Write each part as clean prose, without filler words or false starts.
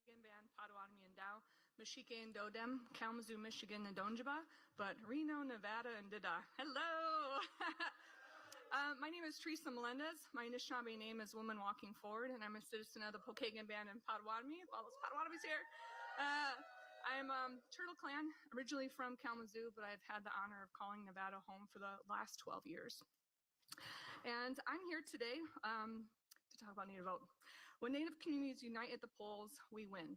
Band, Potawatomi and Dow, Michigan and Dodem, Kalamazoo, Michigan and Donjaba, but Reno, Nevada and Dada. Hello! My name is Teresa Melendez. My Anishinaabe name is Woman Walking Forward, and I'm a citizen of the Pokagon Band in Potawatomi. All those Potawatomis here. I'm Turtle Clan, originally from Kalamazoo, but I've had the honor of calling Nevada home for the last 12 years. And I'm here today to talk about Native Vote. When Native communities unite at the polls, we win.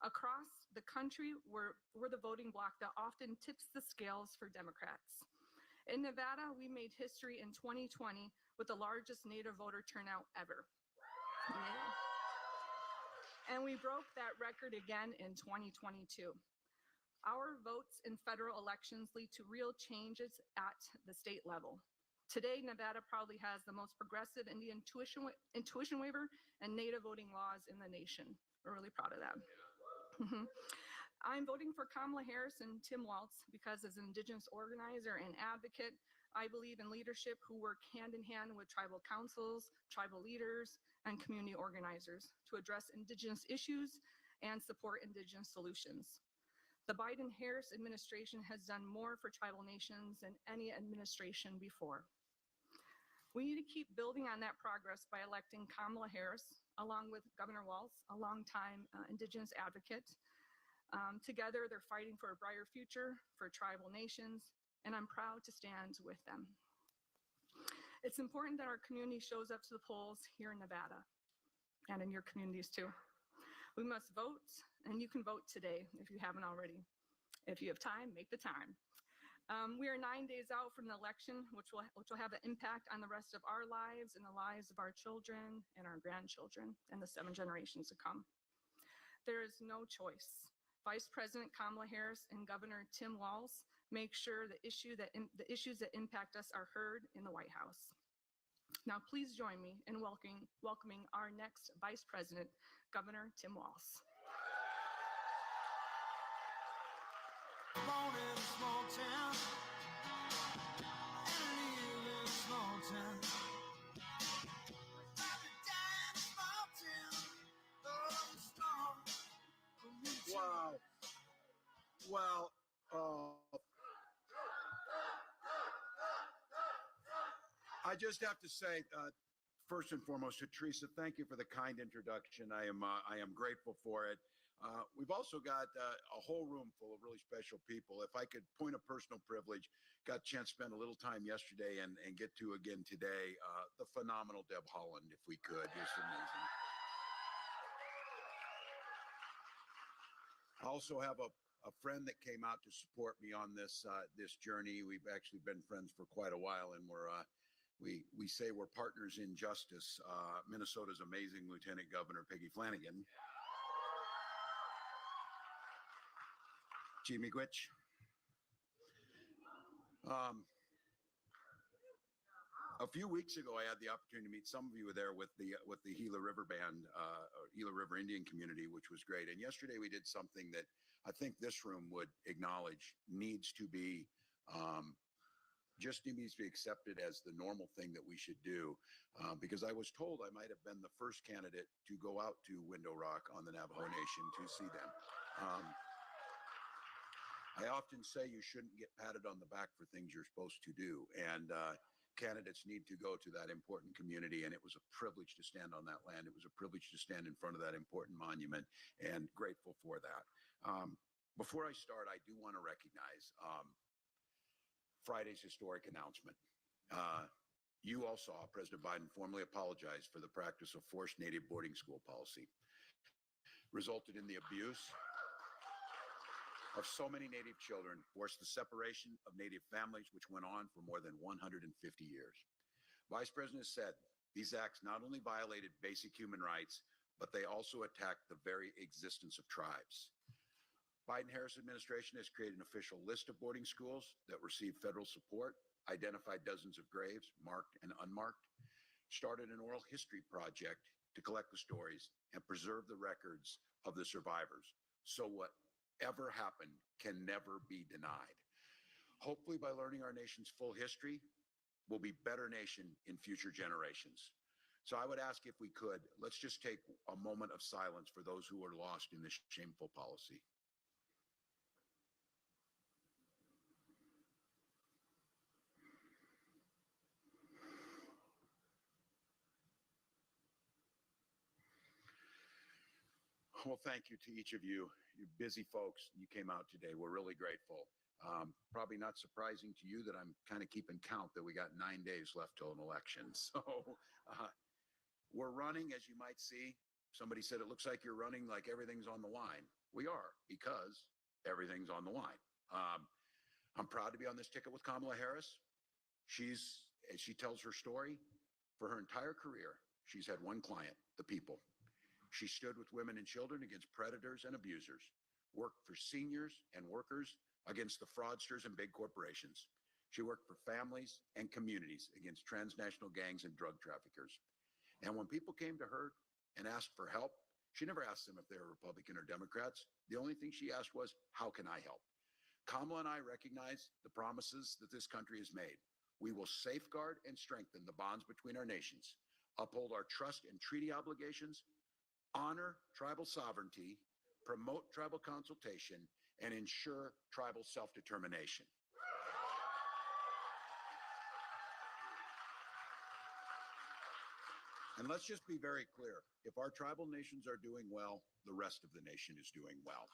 Across the country, we're the voting bloc that often tips the scales for Democrats. In Nevada, we made history in 2020 with the largest Native voter turnout ever. Yeah. And we broke that record again in 2022. Our votes in federal elections lead to real changes at the state level. Today, Nevada probably has the most progressive Indian tuition waiver and Native voting laws in the nation. We're really proud of that. I'm voting for Kamala Harris and Tim Walz because as an Indigenous organizer and advocate, I believe in leadership who work hand in hand with tribal councils, tribal leaders, and community organizers to address Indigenous issues and support Indigenous solutions. The Biden-Harris administration has done more for tribal nations than any administration before. We need to keep building on that progress by electing Kamala Harris, along with Governor Walz, a longtime Indigenous advocate. Together, they're fighting for a brighter future for tribal nations, and I'm proud to stand with them. It's important that our community shows up to the polls here in Nevada and in your communities too. We must vote, and you can vote today if you haven't already. If you have time, make the time. We are 9 days out from the election, which will have an impact on the rest of our lives and the lives of our children and our grandchildren and the 7 generations to come. There is no choice. Vice President Kamala Harris and Governor Tim Walz make sure the issues that impact us are heard in the White House. Now, please join me in welcoming our next Vice President, Governor Tim Walz. Born in a small town, and I live in a small town. I die in a small town, oh, strong for me too. Wow. Well, I just have to say, first and foremost, to Teresa, thank you for the kind introduction. I am grateful for it. We've also got a whole room full of really special people. If I could point a personal privilege, got a chance to spend a little time yesterday and get to again today, the phenomenal Deb Holland, if we could. Just amazing. I also have a friend that came out to support me on this journey. We've actually been friends for quite a while, and we say we're partners in justice. Minnesota's amazing Lieutenant Governor Peggy Flanagan. Miigwech. A few weeks ago, I had the opportunity to meet some of you there with the Gila River Band, or Gila River Indian community, which was great. And yesterday we did something that I think this room would acknowledge needs to be accepted as the normal thing that we should do. Because I was told I might have been the first candidate to go out to Window Rock on the Navajo Nation to see them. I often say you shouldn't get patted on the back for things you're supposed to do. And candidates need to go to that important community. And it was a privilege to stand on that land. It was a privilege to stand in front of that important monument, and grateful for that. Before I start, I do want to recognize Friday's historic announcement. You all saw President Biden formally apologize for the practice of forced Native boarding school policy. Resulted in the abuse of so many Native children, forced the separation of Native families, which went on for more than 150 years. Vice President said these acts not only violated basic human rights, but they also attacked the very existence of tribes. Biden-Harris administration has created an official list of boarding schools that receive federal support, identified dozens of graves, marked and unmarked, started an oral history project to collect the stories and preserve the records of the survivors. So whatever happened can never be denied. Hopefully, by learning our nation's full history, we'll be a better nation in future generations. So I would ask if we could, let's just take a moment of silence for those who are lost in this shameful policy. Well, thank you to each of you. You busy folks, you came out today. We're really grateful. Probably not surprising to you that I'm kind of keeping count that we got 9 days left till an election. So we're running, as you might see. Somebody said, it looks like you're running like everything's on the line. We are, because everything's on the line. I'm proud to be on this ticket with Kamala Harris. As she tells her story, for her entire career, she's had one client, the people. She stood with women and children against predators and abusers, worked for seniors and workers against the fraudsters and big corporations. She worked for families and communities against transnational gangs and drug traffickers. And when people came to her and asked for help, she never asked them if they were Republican or Democrats. The only thing she asked was, how can I help? Kamala and I recognize the promises that this country has made. We will safeguard and strengthen the bonds between our nations, uphold our trust and treaty obligations, honor tribal sovereignty, promote tribal consultation, and ensure tribal self-determination. And let's just be very clear. If our tribal nations are doing well, the rest of the nation is doing well.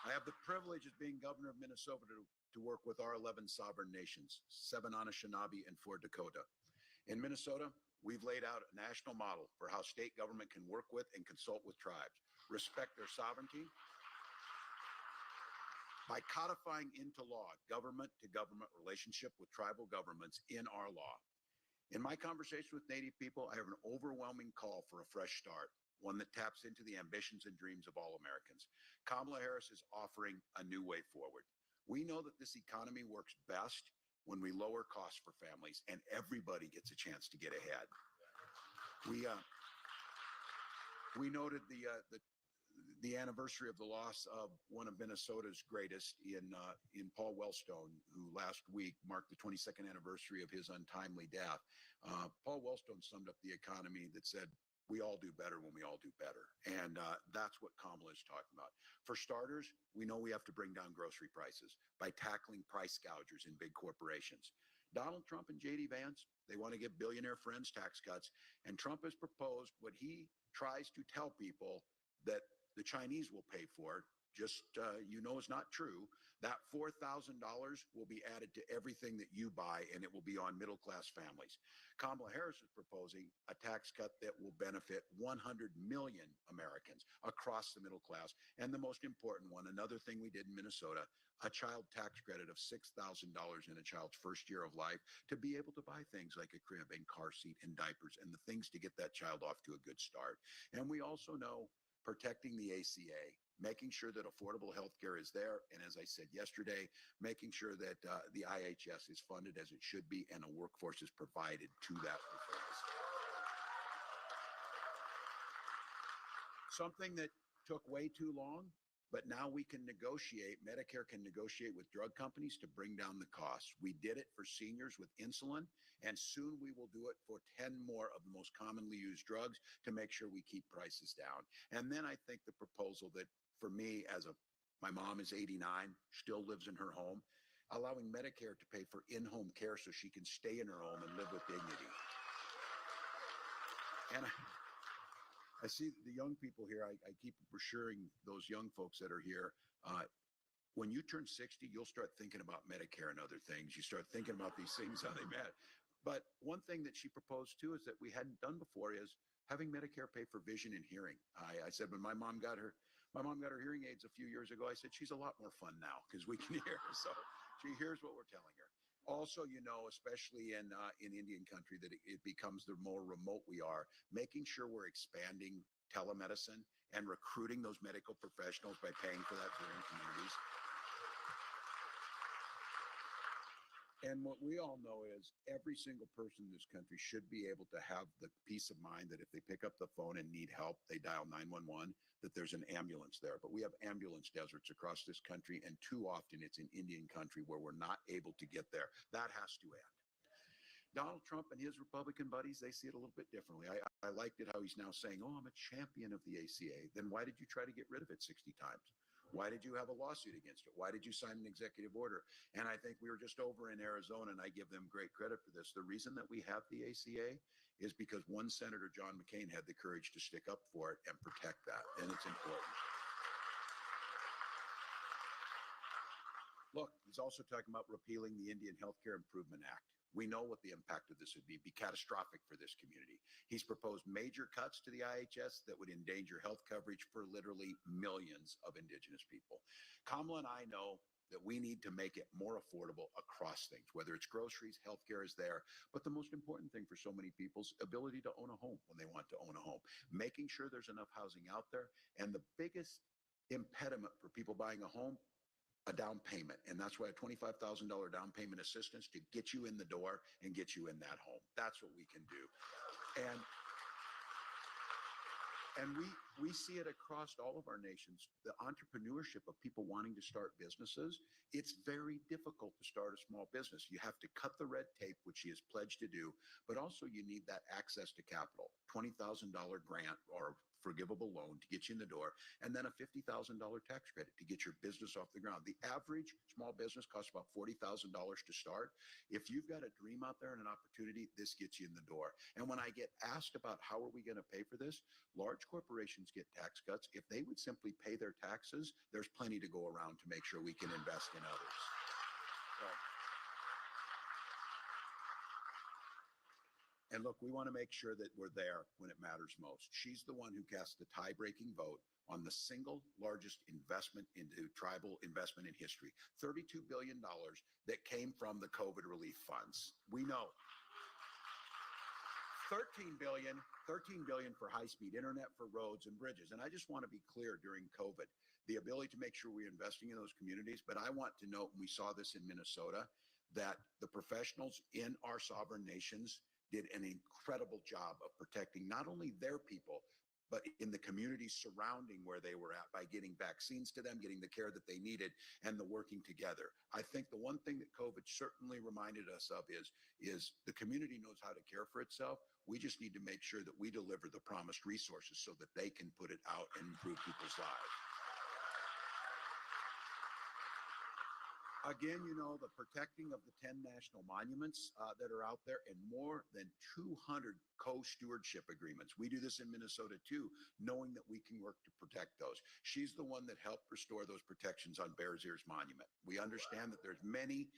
I have the privilege of being governor of Minnesota to work with our 11 sovereign nations, 7 Anishinaabe and 4 Dakota. In Minnesota, we've laid out a national model for how state government can work with and consult with tribes, respect their sovereignty by codifying into law government-to-government relationship with tribal governments in our law. In my conversation with Native people, I have an overwhelming call for a fresh start, one that taps into the ambitions and dreams of all Americans. Kamala Harris is offering a new way forward. We know that this economy works best when we lower costs for families and everybody gets a chance to get ahead. We noted the anniversary of the loss of one of Minnesota's greatest in Paul Wellstone, who last week marked the 22nd anniversary of his untimely death. Paul Wellstone summed up the economy that said, we all do better when we all do better. And that's what Kamala is talking about. For starters, we know we have to bring down grocery prices by tackling price gougers in big corporations. Donald Trump and J.D. Vance, they want to give billionaire friends tax cuts. And Trump has proposed what he tries to tell people that the Chinese will pay for, just is not true. That $4,000 will be added to everything that you buy, and it will be on middle-class families. Kamala Harris is proposing a tax cut that will benefit 100 million Americans across the middle class. And the most important one, another thing we did in Minnesota, a child tax credit of $6,000 in a child's first year of life to be able to buy things like a crib and car seat and diapers and the things to get that child off to a good start. And we also know protecting the ACA, making sure that affordable health care is there. And as I said yesterday, making sure that the IHS is funded as it should be and a workforce is provided to that workforce. Something that took way too long, but now we can negotiate, Medicare can negotiate with drug companies to bring down the costs. We did it for seniors with insulin, and soon we will do it for 10 more of the most commonly used drugs to make sure we keep prices down. And then I think the proposal that for me, my mom is 89, still lives in her home, allowing Medicare to pay for in-home care so she can stay in her home and live with dignity. And I see the young people here. I keep assuring those young folks that are here, when you turn 60, you'll start thinking about Medicare and other things. You start thinking about these things, how they met. But one thing that she proposed too is that we hadn't done before is having Medicare pay for vision and hearing. I said when my mom got her hearing aids a few years ago, I said, she's a lot more fun now because we can hear her. So she hears what we're telling her. Also, especially in Indian country, that it becomes the more remote we are, making sure we're expanding telemedicine and recruiting those medical professionals by paying for that for in communities. And what we all know is every single person in this country should be able to have the peace of mind that if they pick up the phone and need help, they dial 911, that there's an ambulance there. But we have ambulance deserts across this country, and too often it's in Indian country where we're not able to get there. That has to end. Donald Trump and his Republican buddies, they see it a little bit differently. I liked it how he's now saying, oh, I'm a champion of the ACA. Then why did you try to get rid of it 60 times? Why did you have a lawsuit against it? Why did you sign an executive order? And I think we were just over in Arizona, and I give them great credit for this. The reason that we have the ACA is because one Senator, John McCain, had the courage to stick up for it and protect that. And it's important. Look, he's also talking about repealing the Indian Healthcare Improvement Act. We know what the impact of this would be catastrophic for this community. He's proposed major cuts to the IHS that would endanger health coverage for literally millions of Indigenous people. Kamala and I know that we need to make it more affordable across things, whether it's groceries, healthcare is there, but the most important thing for so many people's ability to own a home when they want to own a home, making sure there's enough housing out there. And the biggest impediment for people buying a home, a down payment. And that's why a $25,000 down payment assistance to get you in the door and get you in that home. That's what we can do. And we see it across all of our nations, the entrepreneurship of people wanting to start businesses. It's very difficult to start a small business. You have to cut the red tape, which he has pledged to do, but also you need that access to capital, $20,000 grant or forgivable loan to get you in the door, and then a $50,000 tax credit to get your business off the ground. The average small business costs about $40,000 to start. If you've got a dream out there and an opportunity, this gets you in the door. And when I get asked about how are we going to pay for this, large corporations get tax cuts. If they would simply pay their taxes, there's plenty to go around to make sure we can invest in others. And look, we want to make sure that we're there when it matters most. She's the one who cast the tie-breaking vote on the single largest investment into tribal investment in history, $32 billion that came from the COVID relief funds. We know. $13 billion for high-speed internet, for roads and bridges. And I just want to be clear during COVID, the ability to make sure we're investing in those communities. But I want to note, and we saw this in Minnesota, that the professionals in our sovereign nations did an incredible job of protecting not only their people, but in the communities surrounding where they were at by getting vaccines to them, getting the care that they needed, and the working together. I think the one thing that COVID certainly reminded us of is the community knows how to care for itself. We just need to make sure that we deliver the promised resources so that they can put it out and improve people's lives. Again, you know, the protecting of the 10 national monuments that are out there and more than 200 co-stewardship agreements. We do this in Minnesota too, knowing that we can work to protect those. She's the one that helped restore those protections on Bears Ears Monument. We understand that there's many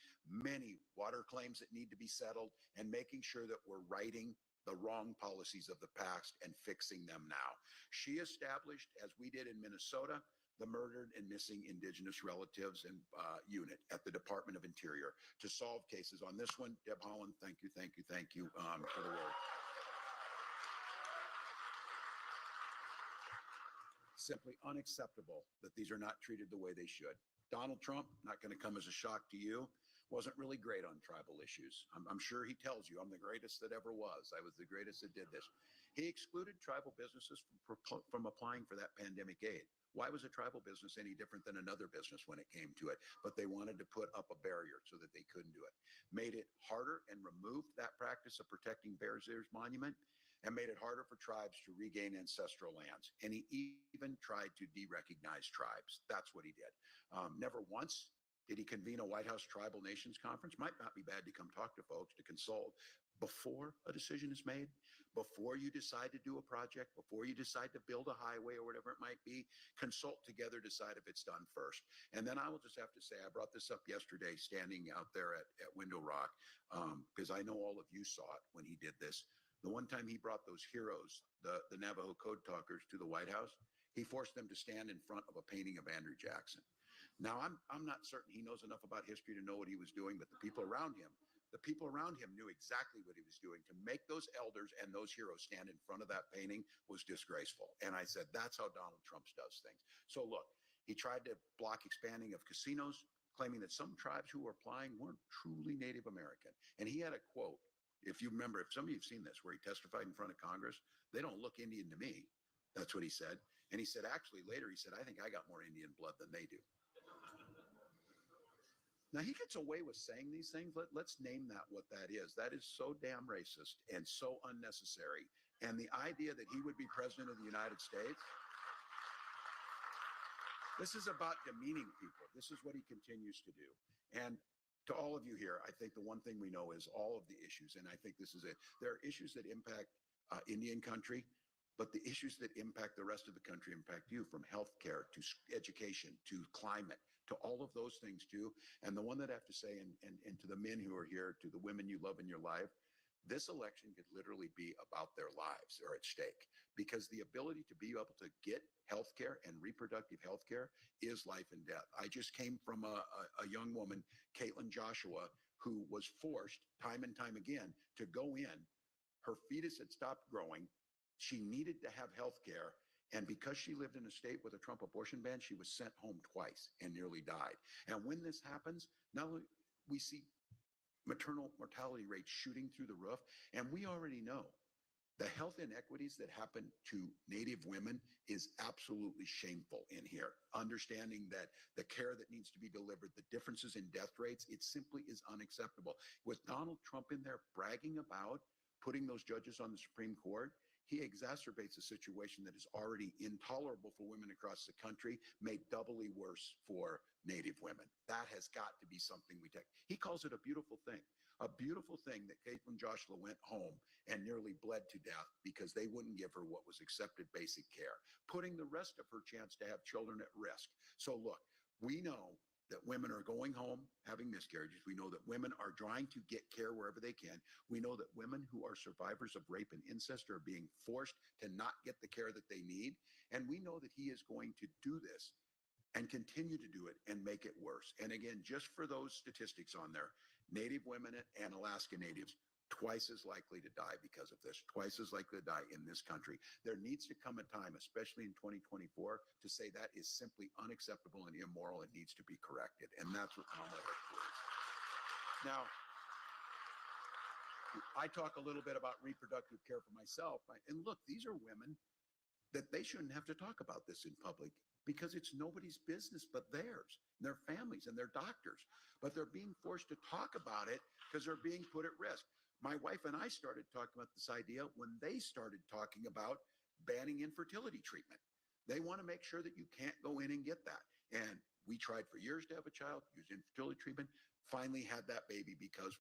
water claims that need to be settled and making sure that we're righting the wrong policies of the past and fixing them now. She established, as we did in Minnesota, the murdered and missing Indigenous relatives and unit at the Department of Interior to solve cases. On this one, Deb Holland, thank you for the work. Simply unacceptable that these are not treated the way they should. Donald Trump, not going to come as a shock to you, wasn't really great on tribal issues. I'm sure he tells you I'm the greatest that ever was. I was the greatest that did this. He excluded tribal businesses from applying for that pandemic aid. Why was a tribal business any different than another business when it came to it? But they wanted to put up a barrier so that they couldn't do it. Made it harder and removed that practice of protecting Bears Ears Monument and made it harder for tribes to regain ancestral lands. And he even tried to de-recognize tribes. That's what he did. Never once did he convene a White House Tribal Nations Conference. Might not be bad to come talk to folks, to consult before a decision is made, before you decide to do a project, before you decide to build a highway or whatever it might be. Consult together, decide if it's done first. And then I will just have to say, I brought this up yesterday standing out there at Window Rock, because I know all of you saw it when he did this. The one time he brought those heroes, the Navajo Code Talkers, to the White House, he forced them to stand in front of a painting of Andrew Jackson. Now, I'm not certain he knows enough about history to know what he was doing, but the people around him knew exactly what he was doing. To make those elders and those heroes stand in front of that painting was disgraceful. And I said, that's how Donald Trump does things. So look, he tried to block expanding of casinos, claiming that some tribes who were applying weren't truly Native American. And he had a quote, if you remember, if some of you have seen this, where he testified in front of Congress, they don't look Indian to me. That's what he said. And he said, actually, later, he said, I think I got more Indian blood than they do. Now he gets away with saying these things. Let's name that what that is. That is so damn racist and so unnecessary. And the idea that he would be president of the United States, this is about demeaning people. This is what he continues to do. And to all of you here, I think the one thing we know is all of the issues, and I think this is it. There are issues that impact Indian country, but the issues that impact the rest of the country impact you, from healthcare to education to climate to all of those things too. And the one that I have to say, and to the men who are here, to the women you love in your life, this election could literally be about their lives are at stake, because the ability to be able to get healthcare and reproductive healthcare is life and death. I just came from a young woman, Caitlin Joshua, who was forced time and time again to go in. Her fetus had stopped growing. She needed to have healthcare. And because she lived in a state with a Trump abortion ban, she was sent home twice and nearly died. And when this happens, not only we see maternal mortality rates shooting through the roof, and we already know the health inequities that happen to Native women is absolutely shameful in here. Understanding that the care that needs to be delivered, the differences in death rates, it simply is unacceptable. With Donald Trump in there bragging about putting those judges on the Supreme Court, he exacerbates a situation that is already intolerable for women across the country, made doubly worse for Native women. That has got to be something we take. He calls it a beautiful thing that Caitlin Joshua went home and nearly bled to death because they wouldn't give her what was accepted basic care, putting the rest of her chance to have children at risk. So look, we know that women are going home having miscarriages. We know that women are trying to get care wherever they can. We know that women who are survivors of rape and incest are being forced to not get the care that they need. And we know that he is going to do this and continue to do it and make it worse. And again, just for those statistics on there, Native women and Alaska Natives, twice as likely to die because of this, twice as likely to die in this country. There needs to come a time, especially in 2024, to say that is simply unacceptable and immoral and needs to be corrected. And that's what Kamala Harris believes. Now, I talk a little bit about reproductive care for myself. And look, these are women that they shouldn't have to talk about this in public, because it's nobody's business but theirs, and their families and their doctors. But they're being forced to talk about it because they're being put at risk. My wife and I started talking about this idea when they started talking about banning infertility treatment. They want to make sure that you can't go in and get that. And we tried for years to have a child, used infertility treatment, finally had that baby because